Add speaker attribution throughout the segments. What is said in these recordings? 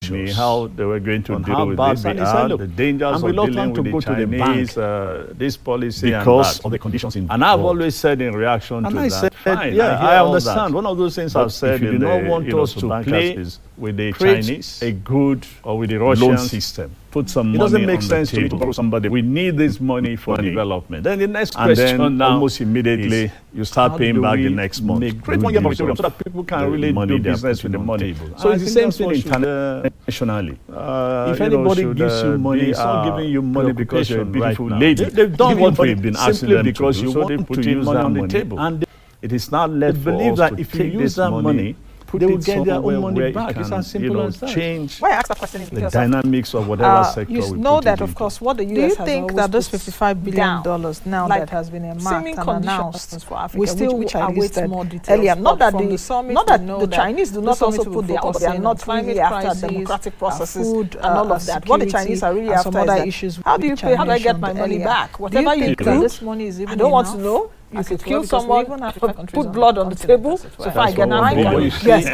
Speaker 1: me how they were going to deal with this. And the dangers of dealing with the Chinese, this policy
Speaker 2: because of the conditions involved.
Speaker 1: And I've always said in reaction to that, fine, yeah, I understand. One of those things I've said, if you do not want us to play with the Chinese, a good or with the Russian system, put some money. It doesn't make sense to borrow somebody. We need this money for development. Then the next question now, almost immediately, you start paying back the next month. Create one moratorium so that people can really do business with the money. So it's the same thing internationally. If anybody gives you money, it's not giving you money because you're a beautiful lady. They've done what we've been asking them because you want to use money on the table. And it is not left for us to take this money. They will get their own money back. It's as simple as that.
Speaker 3: Change why I ask that question is
Speaker 1: the dynamics of whatever sector
Speaker 3: you know that, of course, what the US
Speaker 4: do you
Speaker 3: has
Speaker 4: think that this $55 billion now
Speaker 3: like
Speaker 4: that has been earmarked and announced,
Speaker 3: for Africa,
Speaker 4: we still
Speaker 3: which
Speaker 4: I listed
Speaker 3: more details
Speaker 4: earlier? Not that
Speaker 3: the Chinese do not also put their, but they are not really after democratic processes and all of that. What the Chinese are really after is
Speaker 4: issues.
Speaker 3: How do you pay? How do I get my money back? Whatever you do,
Speaker 4: this money is even
Speaker 3: I don't want to know. You could kill someone, put blood on the table, so far I get my money.
Speaker 4: Yes,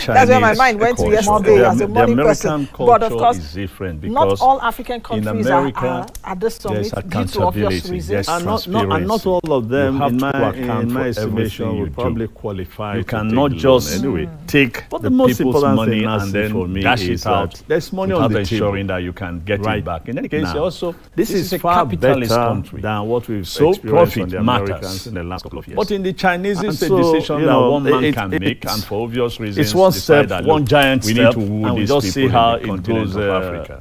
Speaker 4: that's where my mind went to yesterday as a money person.
Speaker 1: But of course, is different because
Speaker 3: not all African countries are at this summit due to obvious reasons.
Speaker 1: And not all of them, in my estimation, will probably qualify. You cannot just take the people's money and then dash it out. There's money on the table, ensuring that you can get it back. In any case, also, this is a capitalist country than what we've experienced on the Americans in the last couple of years. But in the Chinese, it's a decision that one man can make, and for obvious reasons, it's one step, one giant step. We need to woo these just see how it goes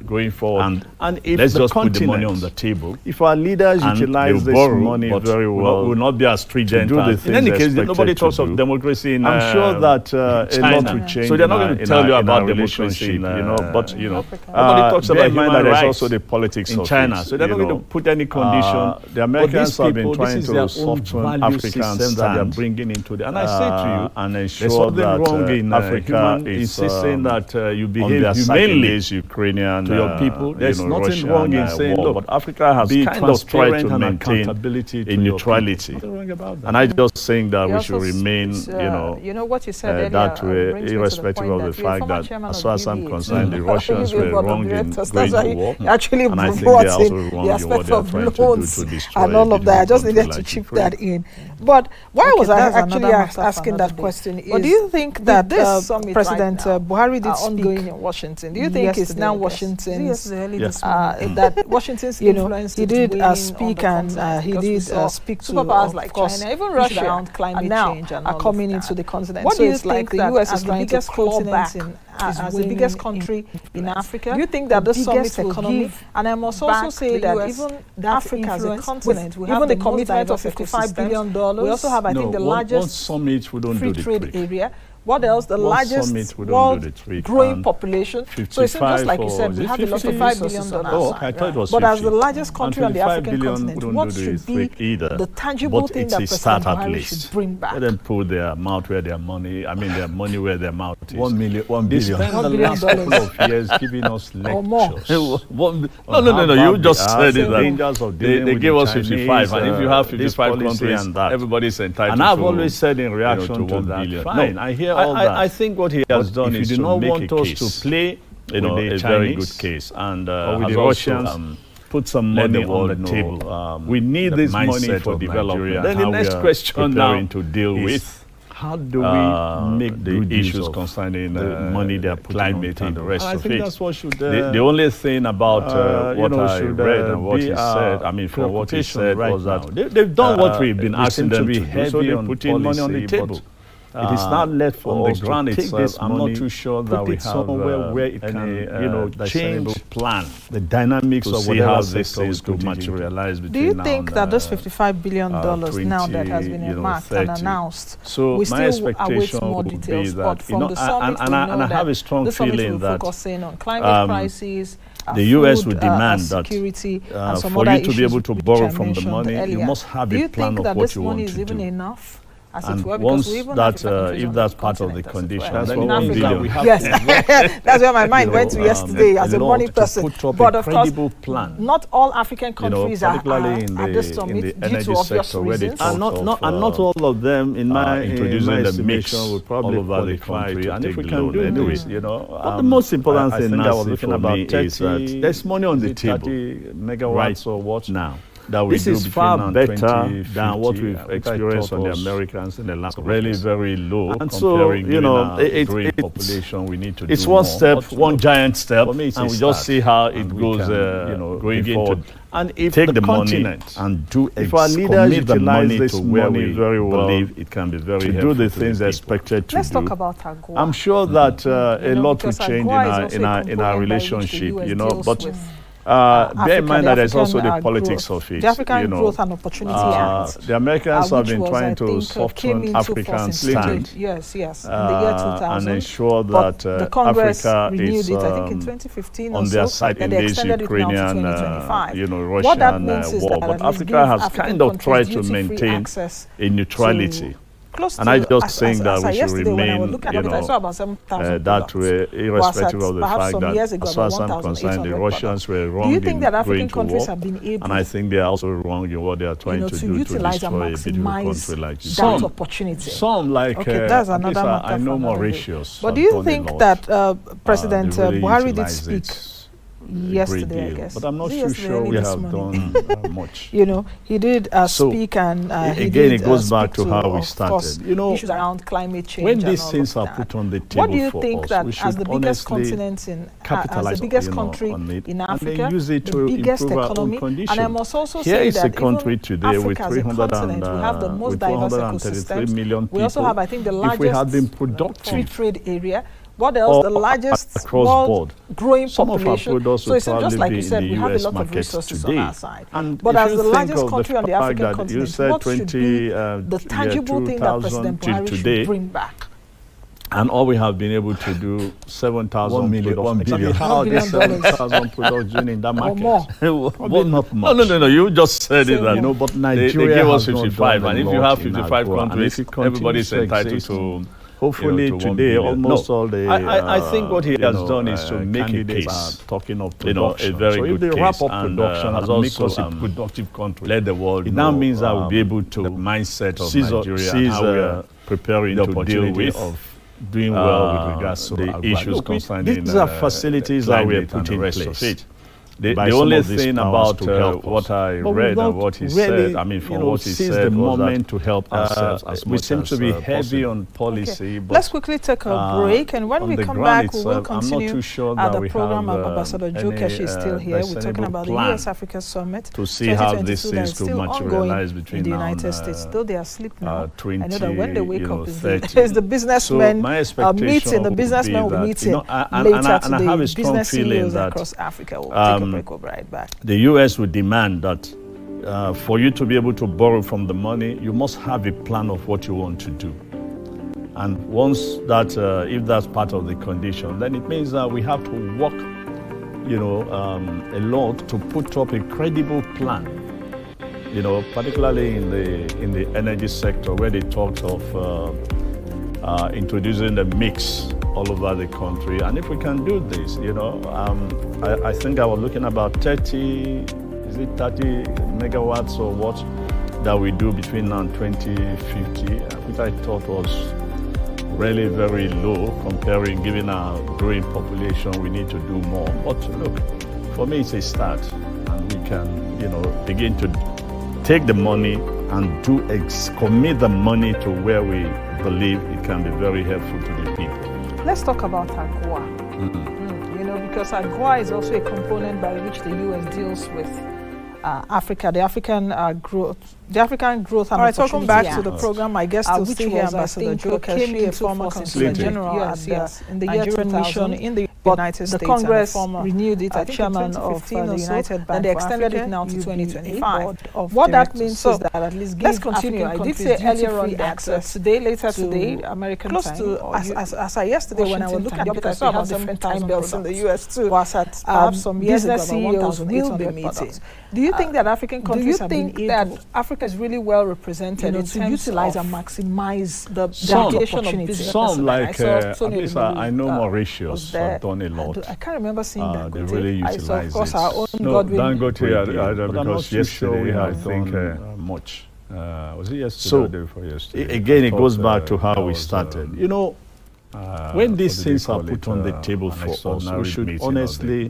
Speaker 1: going forward. And if let's just put the money on the table. If our leaders utilize this money very well, we will not be as stringent. In any case, nobody talks of democracy in I'm sure that a lot will change. So they're not going to tell you about democracy, but nobody talks about human rights. There's also the politics in China. So they're not going to put any condition. The Americans have been trying to soften African standards that they're bringing into the. And I say to you, and ensure that wrong in Africa is insisting that you behave humanely as Ukrainian to your people. There's nothing wrong in saying, look, but Africa has kind of tried to maintain a neutrality. And I just think that we should remain,
Speaker 3: what you said earlier,
Speaker 1: that way, irrespective of the fact that, as far as I'm concerned, the Russians were wrong in going to war.
Speaker 3: Actually,
Speaker 1: and I think they're also wrong in what they're trying to do to destroy
Speaker 3: and all of that. I just needed to chip that in. But why was I actually asking that question? But do you think that this President Buhari did ongoing in Washington? Do you think it's now Washington's that Washington's influence?
Speaker 4: He did speak and he did speak to
Speaker 3: superpowers like China, even Russia, around climate change and
Speaker 4: are coming into the continent.
Speaker 3: What do you think the US is trying to claw back as the biggest country in Africa? Do you think that this summit will give? And I must also say that even Africa as a continent, we have the commitment of $55 billion. We also have, I think, the largest free trade area. What else? The largest world growing population. So it's not just like you said, we have a lot of $5 billion.
Speaker 1: Oh, okay, I thought it was 50.
Speaker 3: But as the largest country on the African continent, what should be the tangible thing that President Buhari should bring back?
Speaker 1: Let them put their mouth where their money, their money where their mouth is.
Speaker 2: $1 billion.
Speaker 1: They spent the last couple of years giving us lectures. No, you just said it. They gave us 55, and if you have 55 countries, everybody's entitled to. And I've always said in reaction to that, fine, I hear I think what he has done is to make a case, to play a very good case, and with the Russians put some money on the table. We need this money for development. Then the next question now to deal with. How do we make the issues concerning the money they're putting climate and the rest of it? I think that's what should... the only thing about what I read and what he said, from what he said was that they've done what we've been asking them to do, so they're putting money on the table. It is not left for us to take this money. I'm not too sure that we have somewhere where it can change plan the dynamics of whatever this is to materialize between now and
Speaker 4: do you think that this $55 billion now that has been earmarked and announced,
Speaker 1: so
Speaker 4: we
Speaker 1: my
Speaker 4: still await more details, but from the summit we know
Speaker 1: I have a strong feeling that
Speaker 4: focusing on climate crises,
Speaker 1: the US would demand that
Speaker 4: security,
Speaker 1: for you to be able to borrow from the money, you must have a plan of what you want to do.
Speaker 4: Do you think that this money is even enough?
Speaker 3: as it
Speaker 1: and
Speaker 3: were.
Speaker 1: Once that, if that's part of the condition,
Speaker 3: well.
Speaker 1: then it means that we have
Speaker 3: yes, that's where my mind went to yesterday as a money person.
Speaker 1: But of course, plan.
Speaker 3: Not all African countries are at this summit due to obvious reasons.
Speaker 1: And not all of them, in my estimation, will probably all over the country. And if we can do this, but the most important thing now for me is that there's money on the table, megawatts or what now. This is far better than what we've experienced on the Americans in the last really very low. And so, it's population, we need to it's one step, one giant step, and we just see how it goes going forward. And if take the money and do if our leaders utilize this money very well, it can be very helpful to do the things they're expected to do.
Speaker 3: Let's talk about AGOA.
Speaker 1: I'm sure that a lot will change in our relationship, but bear in mind that there's also the politics of it.
Speaker 3: The African Growth and Opportunity Act.
Speaker 1: The Americans have been trying to soften African stand.
Speaker 3: Yes, in the year 2000.
Speaker 1: And ensure that
Speaker 3: the Congress
Speaker 1: Africa
Speaker 3: renewed
Speaker 1: is
Speaker 3: it, I think in 2015
Speaker 1: on their side in this Ukrainian, Russian war. But Africa has kind of tried to maintain a neutrality. And I just think that we should remain, that way, irrespective of the fact that, as far as I'm concerned, the Russians were wrong in going to war, and I think they are also wrong in what they are trying to do to destroy a beautiful country like this. Some like,
Speaker 3: that's another matter.
Speaker 1: I know Mauritius.
Speaker 3: But do you think that President Buhari did speak yesterday, I guess.
Speaker 1: But I'm not too sure we have done much.
Speaker 3: He did speak, and
Speaker 1: again, it goes back to how we started.
Speaker 3: Issues around climate change.
Speaker 1: When these things are put on the table,
Speaker 3: what do you think that as the biggest continent as the biggest country in Africa, the biggest economy, and I must also say that
Speaker 1: country today with
Speaker 3: 333 million people. We also have, I think, the largest free trade area. What else? The largest world growing population. So it's just like you said, we have a lot of resources on our side. But as the largest country on the African continent, what should be the tangible thing that President Buhari should bring back?
Speaker 1: And all we have been able to do 7,000 1 billion. How are these 7,000 production in that market?
Speaker 3: Probably
Speaker 1: not much. No. You just said it.
Speaker 3: But
Speaker 1: Nigeria they gave us 55, and if you have 55 countries, everybody's entitled to. Hopefully today, almost all the. I think what he has done is to make a case, talking of production. A very good case. Wrap up production has also a productive country. Let the world. It now means that we'll be able to mindset of Nigeria how we are preparing to deal with doing well with regards to the issues concerning. These are facilities that we are putting in place. The only thing about what I read and what he said, from what he said, the moment to help ourselves as we seem to be heavy on policy. But
Speaker 3: let's quickly take a break, and when we come back, we will continue the program. Ambassador Joe Keshi is still here. We're talking about the U.S.-Africa Summit
Speaker 1: to see how these things could materialize between
Speaker 3: in the United States. Though they are asleep now, I know that when they wake up, is the businessmen meeting. The businessmen will meet later today. Business CEOs across Africa will take a break. We'll be right back.
Speaker 1: The U.S. would demand that for you to be able to borrow from the money, you must have a plan of what you want to do. And once that, if that's part of the condition, then it means that we have to work, a lot to put up a credible plan. Particularly in the energy sector, where they talked of introducing the mix all over the country. And if we can do this, I think I was looking about 30 megawatts or what that we do between now and 2050, which I thought was really very low comparing, given our growing population, we need to do more. But look, for me it's a start, and we can, begin to take the money and commit the money to where we believe it can be very helpful to the people.
Speaker 3: Let's talk about AGOA. Because AGOA is also a component by which the U.S. deals with Africa, the African growth and opportunity. All right, welcome back to the program. I guess to see here Ambassador Joe Keshi, a former Consul General in the year 2000. United States. The Congress renewed it as chairman of the United Bank, and they extended it now to 2025. What that means is that at least let's continue. I did say earlier on that later today, American close time, to as I yesterday when I was looking at the I have different time belts in the US too. Was at some business CEOs will be meeting. Do you think that African countries have been able, that Africa is really well represented to utilize and maximize the application of business?
Speaker 1: Some like I know Mauritius have done a lot.
Speaker 3: I can't remember seeing that.
Speaker 1: They really utilize it.
Speaker 3: Of course, our own
Speaker 1: Dangote, because yesterday I think much. Was it yesterday or the day before yesterday? Again, it goes back to how we started. You know, when these things are put on the table for us, we should honestly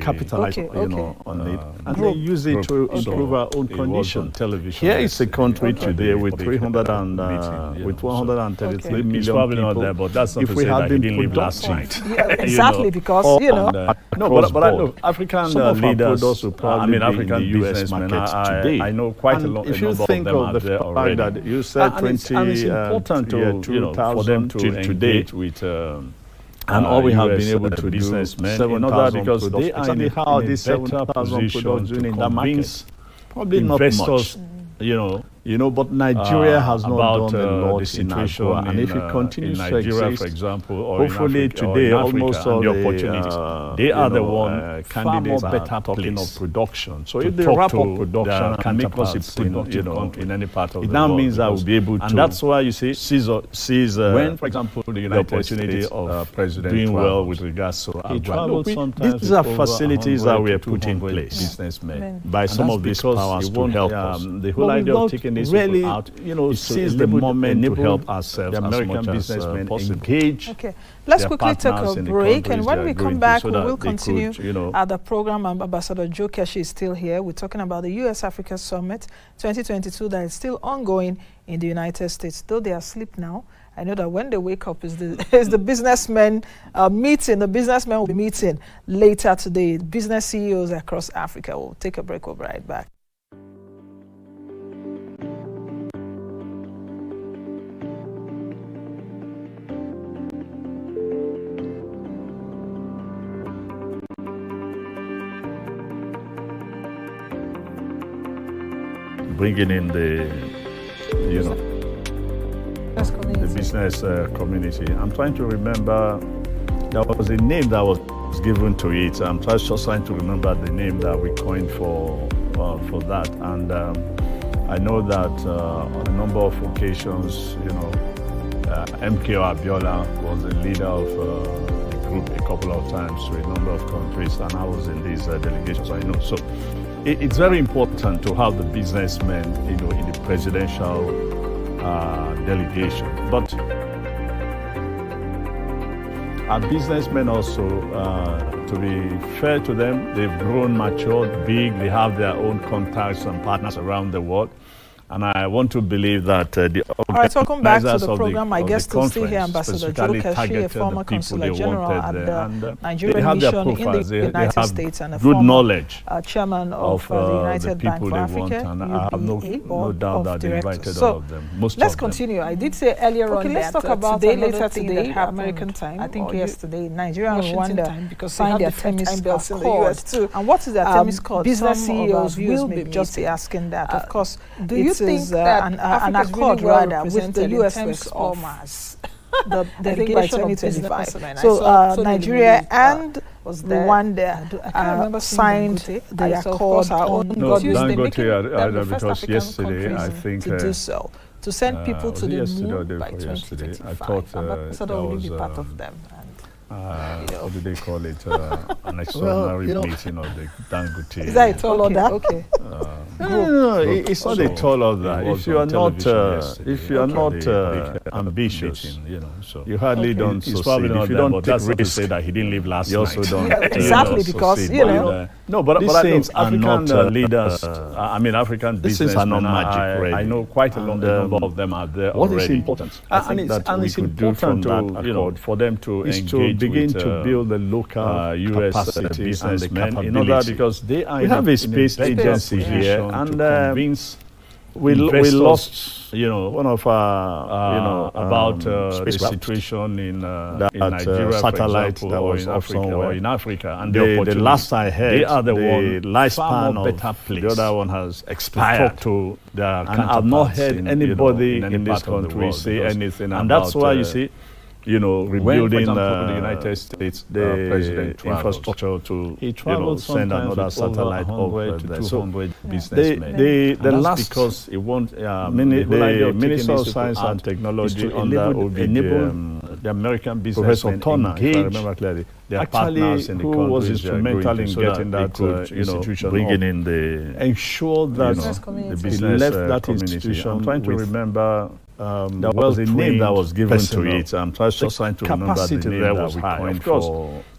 Speaker 1: capitalize, on it, and then use it to improve our own condition. Here is a country today with 133 million people.
Speaker 2: But that's not
Speaker 1: if we had been put last night,
Speaker 3: exactly, because
Speaker 1: but African leaders, African businessmen, I know quite a lot. If you think of the fact that you said 20, and it's important for them to engage with and all we have been able to do 7,000 because they are in how these 7,000 products doing in that market. Probably not much, but Nigeria has not done a lot in Africa, and if it continues to Nigeria, for example, or hopefully in Africa, today almost all the opportunities, they are the one candidates are better talking of production. So if they wrap up production and make us a productive country in any part of the world, it now means that we'll be able to, and that's why you see, when, for example, the United States of President doing well with regards to our these are facilities that we have put in place, businessmen, by some of these powers to help us. The whole idea of taking this really out, since the moment to help ourselves, the American businessmen engage.
Speaker 3: Okay, let's quickly take a break, and when we come back, we will continue the program. Ambassador Joe Keshi is still here. We're talking about the U.S.-Africa Summit 2022 that is still ongoing in the United States. Though they are asleep now, I know that when they wake up is the businessmen meeting. The businessmen will be meeting later today. Business CEOs across Africa. We'll take a break. We'll be right back.
Speaker 1: Bringing in the business community. I'm trying to remember, there was a name that was given to it. I'm just trying to remember the name that we coined for that. And I know that on a number of occasions, MKO Abiola was the leader of the group a couple of times to a number of countries, and I was in these delegations, I know. So it's very important to have the businessmen, in the presidential delegation. But our businessmen also, to be fair to them, they've grown, matured, big. They have their own contacts and partners around the world. And I want to believe that the
Speaker 3: organizers welcome back to the program. I guess to see here Ambassador Joe Keshi, a former consular general at the Nigerian mission in the United States and a former chairman of the United Bank for Africa.
Speaker 1: And I have no doubt that they invited all of them.
Speaker 3: Let's continue. I did say earlier on let's talk about later today, American time. I think yesterday, Nigeria and Rwanda because signed their Temis belts in the US too. And what is that Temis called? Business CEOs will be just asking that. Of course, do you think that an accord rather with the U.S. farmers, the delegation of 2025. So Nigeria and Rwanda signed the accord on Tuesday, because yesterday I think to do so, to send people to the moon by 2025. I thought Ambassador will be part of them.
Speaker 1: What do they call it? An extraordinary meeting of the Dangote.
Speaker 3: Is that a tall order? Okay.
Speaker 1: No, it's not a tall order. If you are not ambitious, you hardly don't succeed. If you don't take risks, say that he didn't leave last night. You also don't.
Speaker 3: Exactly, because
Speaker 1: no, but these are not leaders. African business are not magic. I know quite a number of them are there already. What is important? And it's important for them to engage. Begin to build the local U.S. businessmen in order, because we have a space agency here, and convince we lost, one of our, about the situation in Nigeria, satellite that was off somewhere or in Africa, and the last I heard, they are the lifespan of better place. The other one has expired. To their and I've not heard anybody in this country say anything, and that's why you see. Rebuilding the United States, the president infrastructure to send another satellite over there. So businessmen. The last because it won't. The Minister of Science and Technology under the American businessmen, Professor Turner, if I remember clearly, their partners in the country was instrumental in getting that institution bringing in the ensure that the business left that institution. I'm trying to remember. There was a name that was given to it. I'm just trying to remember the name that was high. Of course,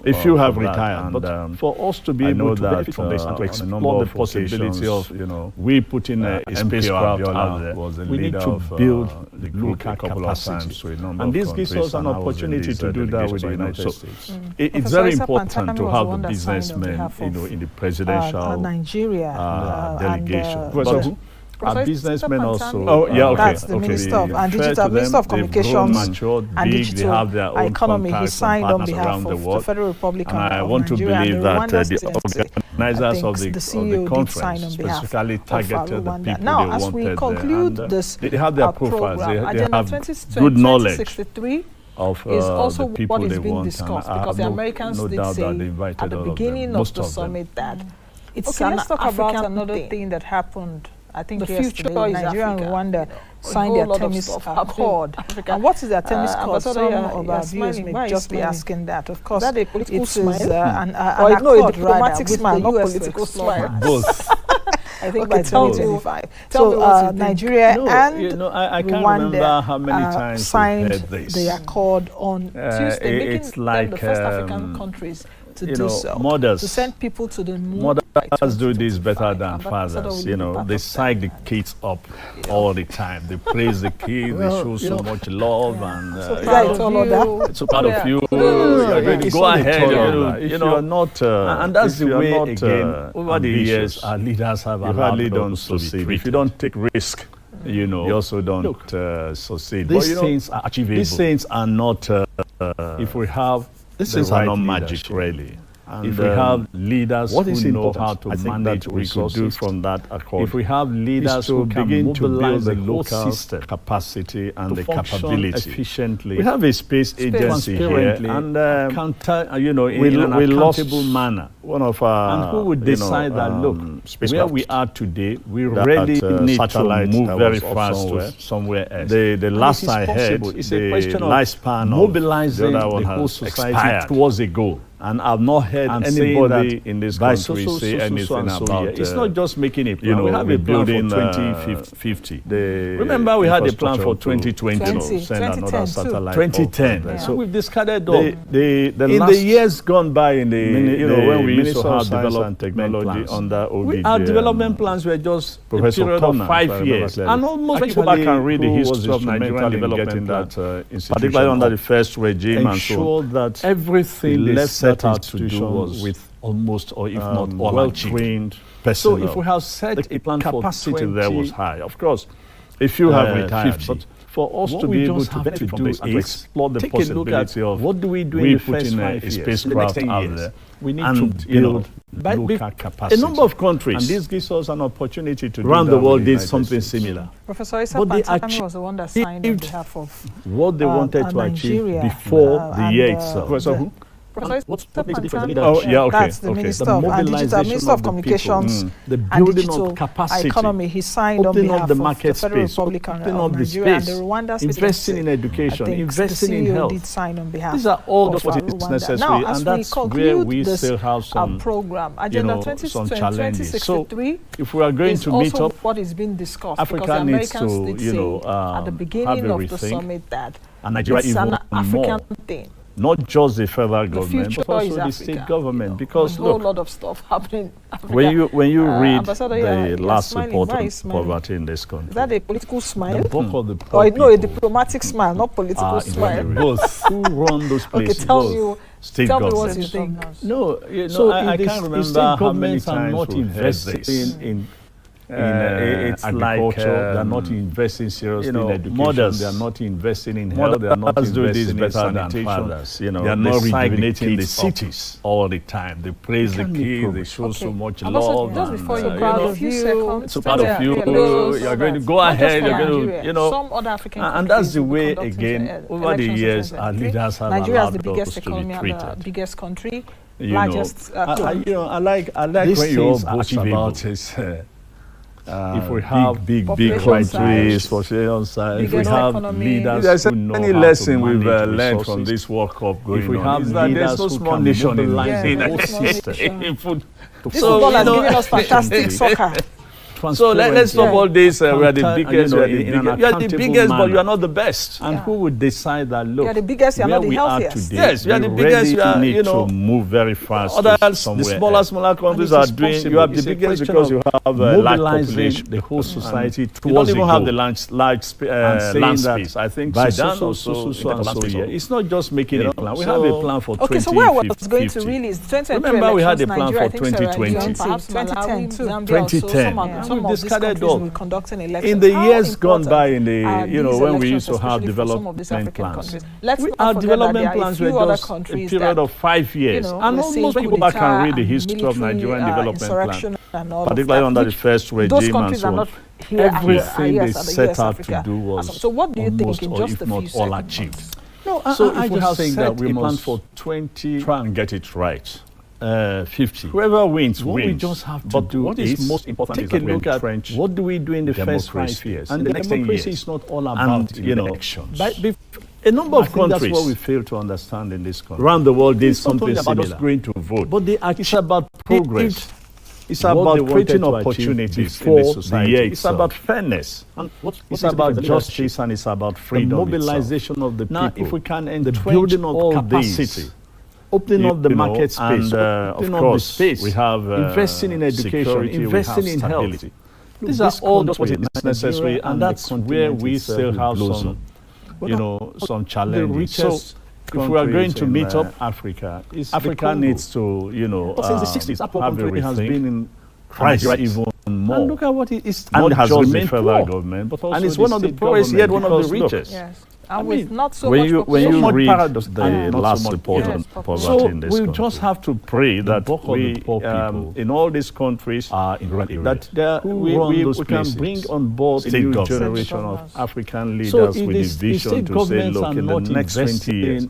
Speaker 1: if you have retired, but for us to be able to benefit from this and to explore the possibility of, we putting a spacecraft out there, we need to build the local capacity. And this gives us an opportunity to do that with the United States. It's very important to have the businessmen, in the presidential delegation. Our businessmen also. Oh, yeah, okay.
Speaker 3: That's the Minister of Minister of Communications and Digital Economy. He signed on behalf of the Federal Republic of Nigeria.
Speaker 1: I want to believe that the organizers of the conference specifically targeted the people
Speaker 3: now, they wanted. Now, as we conclude this
Speaker 1: they have their profiles. They have good knowledge of
Speaker 3: is also
Speaker 1: the people
Speaker 3: what is
Speaker 1: they
Speaker 3: being
Speaker 1: want.
Speaker 3: discussed, because the Americans did say at the beginning of the summit that it's let's talk about another thing that happened. I think the future is Nigeria and Rwanda signed the Artemis Accord. And what is the Artemis Accord? Some of our viewers may just be asking that. Of course, it is an accord, a diplomatic smile, not political smile.
Speaker 1: Both.
Speaker 3: I think by 2025. So Nigeria and
Speaker 1: I can't remember how many times
Speaker 3: signed
Speaker 1: this.
Speaker 3: the accord on Tuesday, making
Speaker 1: it's like
Speaker 3: them the first African countries to do so,
Speaker 1: mothers,
Speaker 3: to send people to the moon.
Speaker 1: Mothers do this better than fathers. They psych the kids up all the time. They praise the kids. They show so much love and
Speaker 3: so
Speaker 1: proud of you. You're ready to go ahead. You are not. And that's the way again. Over the years, our leaders have hardly done succeed. If you don't take risk, you also don't succeed. These things are achievable. These things are not. If we have. These things are not magic, really. And if we have leaders who know how to manage resources, we could do from that accord. If we have leaders who can begin to build the local system capacity and the capability efficiently, we have a space agency here, and in an accountable manner. One of our and who would decide that look, where we are today, we really need to move very fast to somewhere else. The last I heard, it's a question of lifespan mobilizing the whole society towards a goal. And I've not heard anybody in this country say anything about it. It's not just making a plan. We have a plan for 2050. Remember, we had a plan for 2020 send another satellite. 2010. So we've discarded all. In the years gone by, when we used to have development technology under ODG, our development plans were just a period of 5 years. And almost people back can read the history of Nigerian development, particularly under the first regime, and so that everything less set out to do was with almost, or if not all, well-trained personnel. So if we have set a plan for capacity there was high. Of course, if you have retired, but for us to be able to benefit from this and to explore the possibility of what do we do in the first 5 years, spacecraft out there, we need to build local capacity. A number of countries, and this gives us an opportunity to around the world did something similar.
Speaker 3: Professor Issa Pantami was the one that signed on behalf of
Speaker 1: what they wanted to achieve before the year itself. Professor who?
Speaker 3: What's the difference?
Speaker 1: Oh, yeah, okay.
Speaker 3: That's the Minister of Minister of Communications
Speaker 1: the building of capacity,
Speaker 3: economy. He signed on behalf
Speaker 1: the market
Speaker 3: of the Federal
Speaker 1: space,
Speaker 3: Republic of Nigeria and the Rwanda
Speaker 1: investing in education, investing in health.
Speaker 3: Did sign on behalf
Speaker 1: These are all what is necessary,
Speaker 3: now, as
Speaker 1: and that's where we still have some
Speaker 3: program. Agenda
Speaker 1: some challenges. So, if we are going to meet up,
Speaker 3: what is being discussed,
Speaker 1: Africa needs to,
Speaker 3: at the beginning of the summit that
Speaker 1: and Nigeria
Speaker 3: it's an African thing.
Speaker 1: Not just the federal government, but also the state government. Because
Speaker 3: a whole lot of stuff happening.
Speaker 1: When you read the last report on poverty in this country,
Speaker 3: is that a political smile?
Speaker 1: The bulk of the
Speaker 3: or no, a diplomatic smile, not political smile.
Speaker 1: Both. Who run those places?
Speaker 3: Okay,
Speaker 1: state
Speaker 3: tell
Speaker 1: government.
Speaker 3: me what you think.
Speaker 1: No, so I can't remember how many times we invested in it's agriculture. They're not investing seriously in education. Mothers, they're not investing in health. They're not investing in sanitation. Fathers, they are not rejuvenating the cities all the time. They praise the kids. They show so much love.
Speaker 3: Just before you proud of you,
Speaker 1: so proud of you. You're going to go ahead. You're going to,
Speaker 3: some other African countries.
Speaker 1: And that's the way again. Over the years, our leaders have allowed us to be treated.
Speaker 3: The biggest country.
Speaker 1: Largest. I like when you all boast about it. If we have big countries, population size, if we have leaders, there's any lesson we've learned from this World Cup going on. If we have leaders, there's no small nation in the system.
Speaker 3: Football has given us fantastic soccer.
Speaker 1: So let's stop all this. We are the biggest. You are the biggest, but you are not the best. And who would decide that? Look,
Speaker 3: you are the biggest. You are not the healthiest.
Speaker 1: Yes, you are the biggest. You are, to move very fast. Others, the smaller countries are doing. You have the biggest because you have a large population, the whole society. You don't even have the large land space. I think Sudan also. It's not just making a plan. We have a plan for 2050.
Speaker 3: Okay, so where I was going to really is 2020.
Speaker 1: Remember, we had a plan for 2020,
Speaker 3: 2010.
Speaker 1: We discarded all. In the years gone by, in the when we used to have development plans, our development plans were just a period of 5 years. And most people can read the history of Nigerian development plans, particularly under the first regime and so on. Everything they set out to do was almost or if not all achieved. No, so I just think that we must for 20 try and get it right. 50. Whoever wins, what we just have to do what is most important take a look at what do we do in the first 5 years. And the democracy is not all about elections. A number of countries, that's what we fail to understand in this country. Around the world, there's something about us going to vote. But it's about progress. It's about creating opportunities in the society. It's about fairness. And it's about justice and it's about freedom. The mobilization of the people. Now, if we can entrench building of capacity, opening up the market space, and of course, space. We have investing in education, investing in health. These are all what is necessary, and that's where we still have some, some challenges. So, if we are going to meet up Africa, Africa needs to, since the 60s, Africa has been in crisis even more. And look at what it is. And it has been the federal government, but also and it's one of the poorest, yet one of the richest.
Speaker 3: Yes. And with not so much
Speaker 1: when you read the last report on poverty in this country, we just have to pray that we, in all these countries, that we can bring on board a new generation of African leaders with a vision to say, look, in the next 20 years,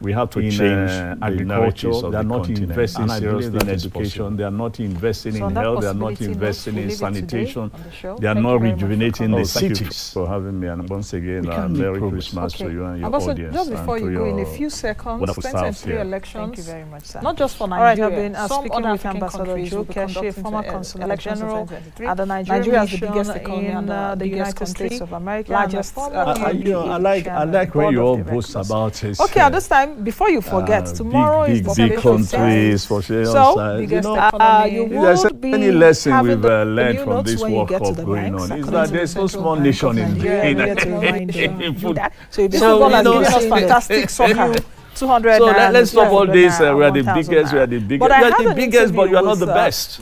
Speaker 1: we have to change agriculture. They are not investing seriously in education. They are not investing in health. They are not investing in sanitation. They are not rejuvenating the cities. Thank you for having me. And once again, Merry Christmas to you and your audience.
Speaker 3: Just before you go, in a few seconds, 2023 elections.
Speaker 4: Thank you very much, sir.
Speaker 3: Not just for Nigeria.
Speaker 4: All right, I've been speaking with Ambassador Joe Keshe, former Consul General at Nigeria is the biggest economy in the United States of America.
Speaker 3: Largest.
Speaker 1: I like when you all boast about it.
Speaker 3: Okay, at this time, before you forget, tomorrow is the
Speaker 1: big countries for sure. So,
Speaker 3: you would be
Speaker 1: any lesson we've learned from this World Cup going on is that there's no small nation in football.
Speaker 3: So, football has given us fantastic soccer. 200.
Speaker 1: So let's stop all this. We are the biggest. We are the biggest. You are the biggest, but you are not the best.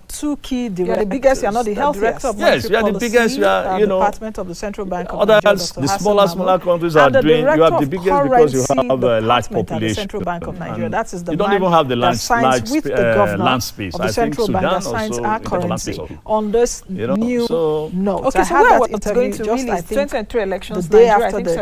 Speaker 3: Two key directors. You are the biggest. You are not the healthiest.
Speaker 1: Yes, you are the biggest. You are,
Speaker 3: Department of the Central Bank of
Speaker 1: Nigeria. The smaller countries are doing. You are the biggest because you have a large population.
Speaker 3: Central Bank of Nigeria. That is the.
Speaker 1: You don't even have the large
Speaker 3: land
Speaker 1: space.
Speaker 3: Of the Central Bank that signs our currency on this new note. Okay, so where was it going to really? 2023 elections.
Speaker 4: The day after they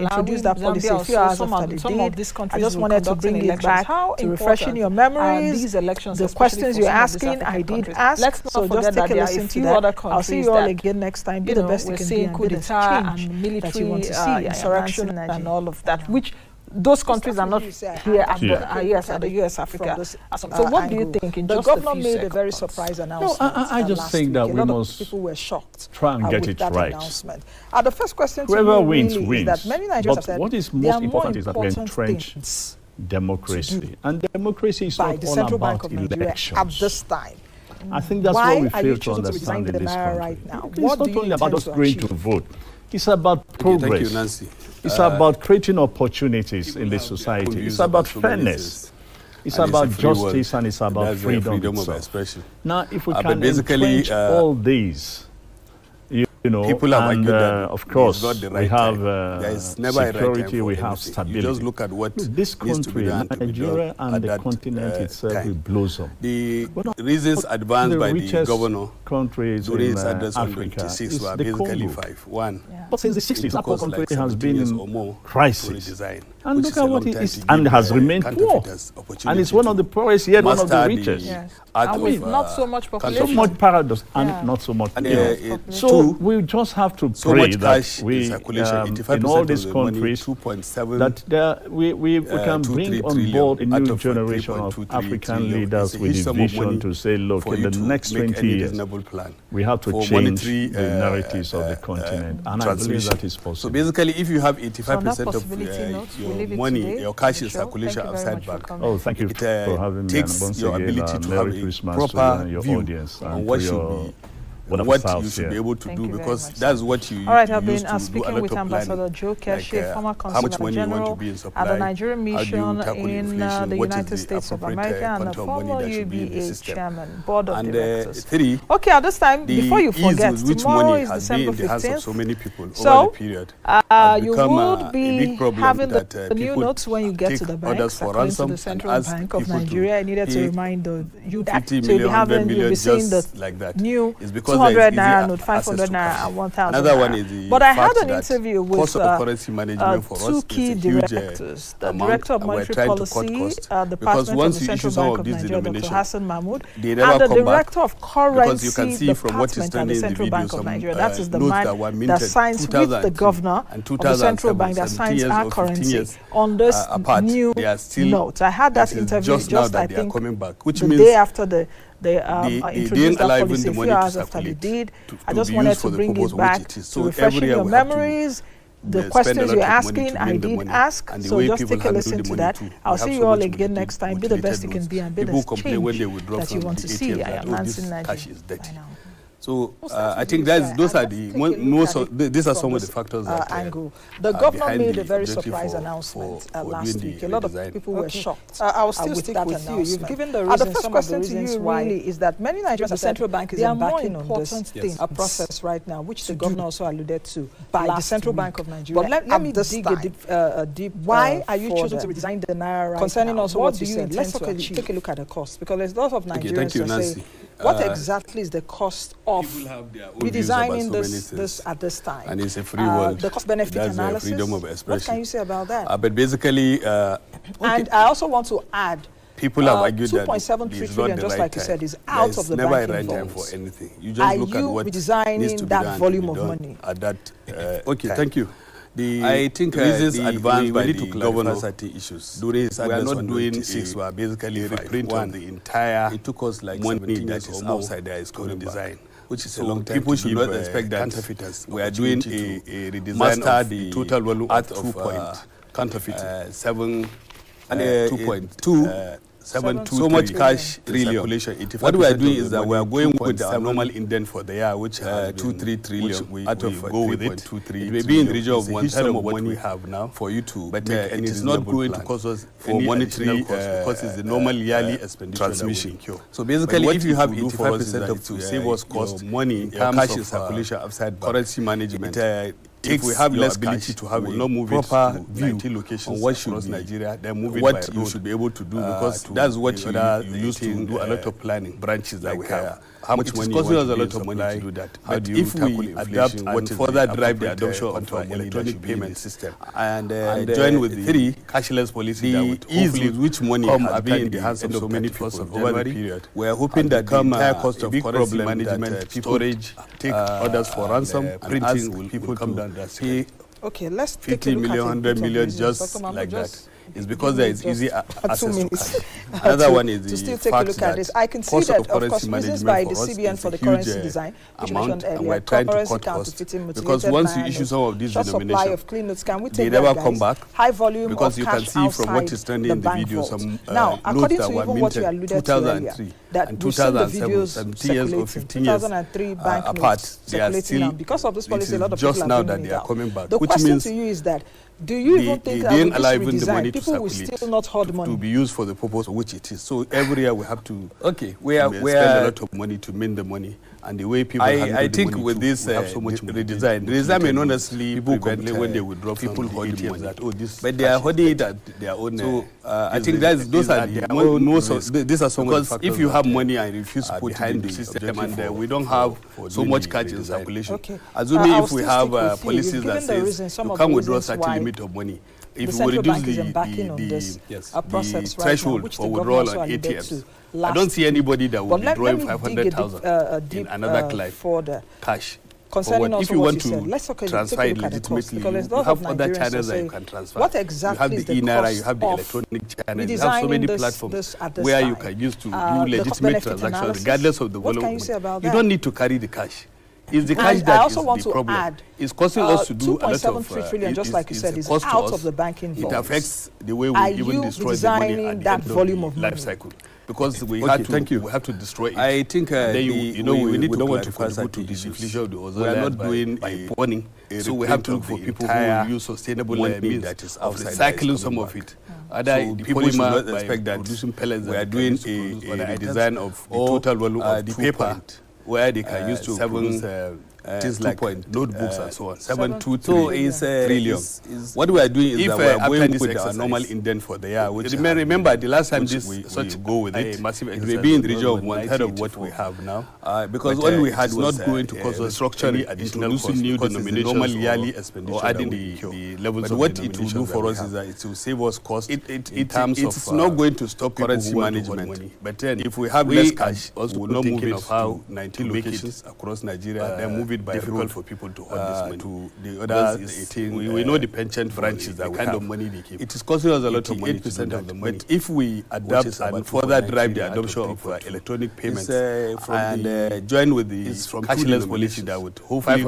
Speaker 4: introduced that policy, a few hours after.
Speaker 3: Some of these countries
Speaker 4: I just wanted to bring it back to refreshing your memories.
Speaker 3: These elections,
Speaker 4: the questions you're asking, I did ask.
Speaker 3: Let's not forget that there are a few other countries.
Speaker 4: I'll see you all again next time. Be the best you can be and be the change that you want to see.
Speaker 3: Insurrection and all of that, which those countries are not here at the US Africa. So what do you think?
Speaker 4: The governor made a very surprise announcement.
Speaker 1: No, I just think that we must
Speaker 4: people were shocked
Speaker 1: try and get it right.
Speaker 4: The first question to
Speaker 1: whoever
Speaker 4: wins
Speaker 1: wins.
Speaker 4: That many Nigerians have said
Speaker 1: what is most important is that we entrench democracy. And democracy is not all about elections.
Speaker 4: At this time.
Speaker 1: I think that's what we fail to understand in this country.
Speaker 4: Right now?
Speaker 1: It's not only about us going to vote. It's about progress.
Speaker 2: Thank you, Nancy.
Speaker 1: It's about creating opportunities in the society. It's about fairness. It's about justice and it's about freedom
Speaker 2: of expression.
Speaker 1: Now, if we can entrench all these, you know,
Speaker 2: people have
Speaker 1: and of course, we have security, we have stability.
Speaker 2: You just look at what
Speaker 1: this country, Nigeria, and the continent itself will blossom.
Speaker 2: The reasons advanced by the governor
Speaker 1: countries
Speaker 2: during
Speaker 1: in
Speaker 2: his address on
Speaker 1: Africa
Speaker 2: 26 were basically 5. One,
Speaker 1: but since the 60s, our country
Speaker 2: like
Speaker 1: has been in crisis.
Speaker 2: Redesign,
Speaker 1: and look at what it is, and has remained poor. And it's one of the poorest, yet one of the richest.
Speaker 3: And with not so much population.
Speaker 1: So much paradox and not so much. So we just have to pray that we, in all these countries, that we can bring on board a new generation of African leaders with a vision to say, look, in the next 20 years, we have to change the narratives of the continent. And I believe that is possible.
Speaker 2: So basically, if you have 85% of your money, your cash in circulation outside bank,
Speaker 1: oh, thank you for having me.
Speaker 2: Takes your ability to have
Speaker 1: Christmas
Speaker 2: proper
Speaker 1: your
Speaker 2: view
Speaker 1: audience
Speaker 2: on what you should be able to do, because that's what you
Speaker 3: all right, I've been speaking with Ambassador Joe Keshe, former Consul General at the Nigerian Mission in the United States of America and the former UBA Chairman, Board of Directors. Okay, at this time, before you forget, tomorrow is December 15th.
Speaker 2: So many people
Speaker 3: so
Speaker 2: over the period
Speaker 3: you would be having the new notes when you get to the banks, according to the Central Bank of Nigeria. I needed to remind you that. So you'll be seeing the new 200 naira note, 500 naira, and 1,000
Speaker 2: Another one is the
Speaker 3: but I had an interview with
Speaker 2: currency management for
Speaker 3: two key directors, the Director of Monetary Policy, Department of the Central Bank of Nigeria, Dr. Hassan Mahmoud, and the Director of Currency Department at the Central Bank of Nigeria. That is the man that signs with the Governor of the Central Bank that signs our currency on this new note. I had that interview just, I think, the day after they introduced that policy a few hours after they did. I just wanted to bring it back to refreshing your memories. The questions you're asking, I did ask, so just take a listen to that. I'll see you all again next time. Be the best you can be and be the change that you want to see. I am Nancy Nigeria. Bye now.
Speaker 2: So I think those are these are some of the factors that
Speaker 3: angle. The governor made a very surprise announcement last week. A lot of people were shocked.
Speaker 4: I'll still stick with you. You've given the reasons.
Speaker 3: The first question to you really is that many Nigerians,
Speaker 4: the central bank is embarking on this process right now, which the governor also alluded to by the Central Bank of Nigeria.
Speaker 3: But let me dig a deep.
Speaker 4: Why are you choosing to redesign the naira right
Speaker 3: concerning
Speaker 4: now?
Speaker 3: also what you said?
Speaker 4: Let's take a look at the cost, because there's a lot of Nigerians who say, what exactly is the cost of redesigning this at this time?
Speaker 2: And it's a free world.
Speaker 4: The cost-benefit analysis.
Speaker 2: Freedom of expression.
Speaker 4: What can you say about that?
Speaker 2: But basically,
Speaker 4: and I also want to add,
Speaker 2: people have argued that
Speaker 4: 2.73 trillion, just like you said, is out of the banking
Speaker 2: vaults. Never a right time for anything. You just look at what needs to be
Speaker 4: that volume of money
Speaker 2: at that. Okay, thank you. I think reasons advanced by the governor issues. During his address, we are not doing 6. We are basically reprint on the entire. It took us like money that is outside there is called design, which is a long time. People should not expect that counterfeiters. We are doing a redesign of the total value at 2 point counterfeit 7 and 2.2. So much cash circulation. What we are doing is that we are going with the normal indent for the year, which 2-3 trillion. We go with it. It may be in the region of 1/3 of what we have now for you to, but it is not going to cost us for monetary cost because it's the normal yearly expenditure transmission. So basically, if you have 85% of to save us cost money in cash circulation outside currency management. If we have less ability to have a proper view on what should be Nigeria, then moving what you should be able to do, because that's what you used to do a lot of planning branches that we have. How much money you want a lot of money to do that. But if we adapt and further drive the adoption of our electronic payment system and join with the 3 cashless policy, the ease with which money has been in the hands of so many people over the period, we are hoping that the entire cost of currency management, storage, take orders for ransom, printing will people come down.
Speaker 4: Okay, let's
Speaker 2: 50 million, 100 million, just like that. It's because there is easy access to cash. Another one is the
Speaker 4: still take a look at this. I can see that, of course, reasons by the CBN for the currency design, which
Speaker 2: amount,
Speaker 4: mentioned
Speaker 2: and we're trying to cut costs. Because once you issue some of these denominations, they never come back.
Speaker 4: High volume
Speaker 2: because you can see from what is trending in the video, some
Speaker 4: now, according to even what you
Speaker 2: minted
Speaker 4: alluded to earlier, that 2007, 17 years or 15 years 2003 bank apart, they are still because of this policy. A lot of people
Speaker 2: just now that they are coming back.
Speaker 4: The question to you is that Do you even think that with this redesign, people will still not hold money?
Speaker 2: To be used for the purpose for which it is. So every year we have to spend a lot of money to mint the money. And the way people
Speaker 5: I think with this redesign may not necessarily
Speaker 2: people complain when they withdraw people hold the money.
Speaker 5: But they are holding it at their own. So I think those are these are some of the factors.
Speaker 2: If you have money and refuse to put behind the system, and we don't have so much cash in circulation. Assuming if we have policies that says you can't withdraw a certain limit of money. If we reduce the threshold for withdrawal on ATMs, I don't see anybody that will be drawing 500,000 in another client cash.
Speaker 4: Concerning
Speaker 2: if you want to transfer it legitimately, you have other channels that you can transfer.
Speaker 4: What exactly
Speaker 2: you have the e-naira, you have the electronic channels, you have so many platforms where you can use to do legitimate transactions regardless of the volume. You don't need to carry the cash. It's the cash that is the problem. It's costing us to do a lot of
Speaker 4: 2.73 trillion, just like you said, is out of the banking vaults.
Speaker 2: It affects the way we even destroy the money at the end of the life cycle. Because we have to destroy it.
Speaker 5: I think
Speaker 2: we don't want to contribute to the deflation of the ozone.
Speaker 5: We are not doing a warning,
Speaker 2: so we have to look for people who will use sustainable means of recycling some of it.
Speaker 5: So people should not expect that producing pellets. We are doing a design of the total volume of
Speaker 2: the paper where they can use to produce things like notebooks and so on.
Speaker 5: 723 trillion. What we are doing is that we are going with our normal indent for the year.
Speaker 2: Which remember, the last time we go with it, massive
Speaker 5: it may be in the region of 1/3 of what we have now.
Speaker 2: Because what we had was not going to cause us structurally additional costs, new denominations, normal yearly expenditure, or adding the levels of
Speaker 5: what it will do for us is that it will save us cost in terms of
Speaker 2: it's not going to stop
Speaker 5: currency management.
Speaker 2: But then, if we have less cash, we will not move it to how 19 locations across Nigeria, then move it by difficult for people to hold this money.
Speaker 5: To the other 18,
Speaker 2: we know the pension branches that kind of money they keep.
Speaker 5: It is costing us a lot of money.
Speaker 2: 8% of the money. But if we adapt and further drive the adoption of electronic payments and join with the cashless policy that would hopefully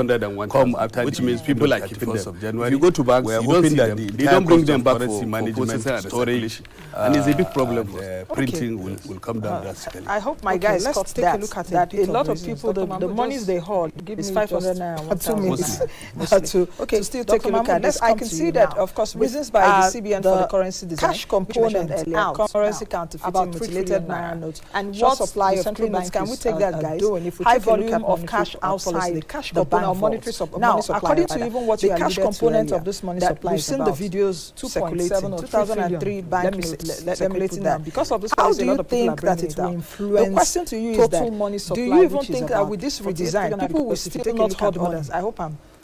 Speaker 2: come after, which means people are keeping them. If you go to banks, you don't see them. They don't bring them back for management and storage, and it's a big problem. Printing will come down drastically.
Speaker 4: I hope my guys caught that a lot of people, the monies they hold is 500 naira 2 minutes to still take a look at this. I can see that, of course, reasons by the CBN for the currency design, cash component earlier, currency counterfeiting, mutilated naira notes, and what supply of clean notes can we take that, guys? High volume of cash outside the cash component, monetary supply. Now, according to even what the cash component of this money supply, you've seen the videos circulating 2003 bank notes circulating now. Because of this, how do you think that it will influence? The question to you is that, do you even think that with this redesign, people will still not hold others? I hope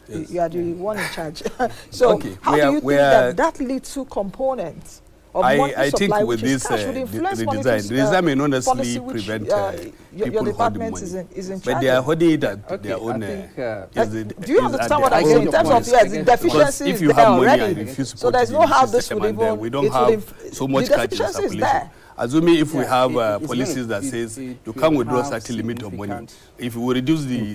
Speaker 4: you are the one in charge. So how do you think that little component of monetary supply,
Speaker 5: with this redesign may not necessarily prevent
Speaker 4: your department is in charge,
Speaker 5: but they are holding it at their own.
Speaker 4: Do you understand what I'm saying in terms of the deficiencies?
Speaker 5: If you have money and refuse to
Speaker 4: so there's no how this would even.
Speaker 5: We don't have so much cash in circulation. Assuming if we have policies that says you can't withdraw such a limit of money, if we reduce the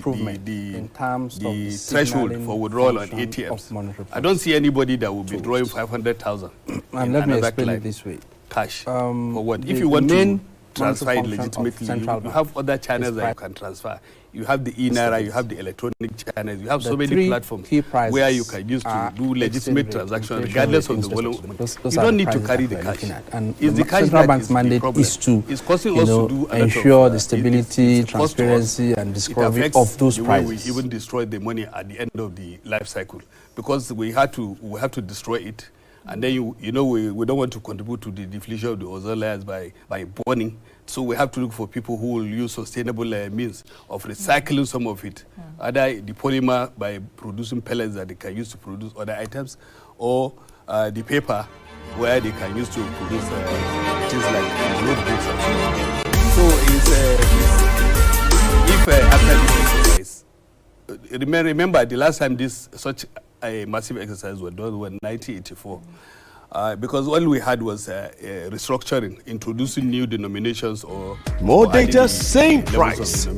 Speaker 5: threshold for withdrawal on ATMs, I don't see anybody that will be drawing 500,000.
Speaker 6: And let me explain it this way.
Speaker 5: Cash. For what? If you want to transfer it legitimately, you have other channels that you can transfer. You have the e-naira, you have the electronic channels, you have so many platforms where you can use to do legitimate transactions regardless of the volume. You don't need to carry the cash.
Speaker 6: And the central bank's mandate is to ensure the stability, transparency, and discovery of those prices.
Speaker 2: We even destroy the money at the end of the life cycle because we have to destroy it. And then we don't want to contribute to the deflation of the ozone layers by burning. So we have to look for people who will use sustainable means of recycling some of it. Either the polymer by producing pellets that they can use to produce other items, or the paper where they can use to produce things like notebooks and so on. So if after this exercise, remember the last time such a massive exercise was done was 1984. Because all we had was restructuring, introducing new denominations or
Speaker 1: more data, same price.